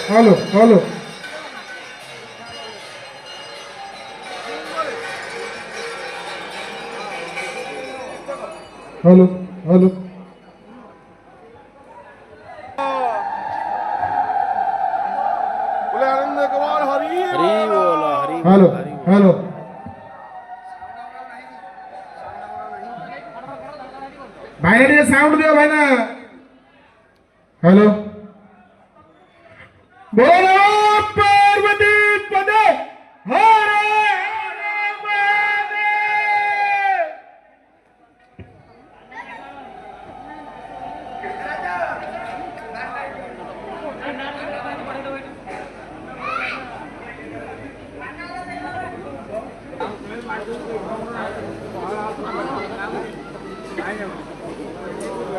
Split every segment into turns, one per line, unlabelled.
Hello hello hello hello
बोले आनंद कुमार हरी
हरी बोला हरी
hello
बोला हरी बोला।
हेलो भाई ने साउंड दियो भाई ना हेलो बोलो पार्वती पदे हरे हरे महादेव।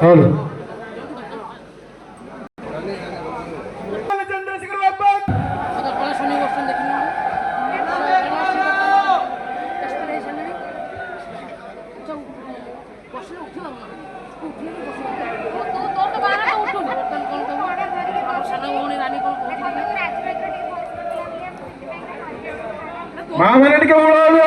हेलो चंद्रशेखर बाबा महामनी के बोलो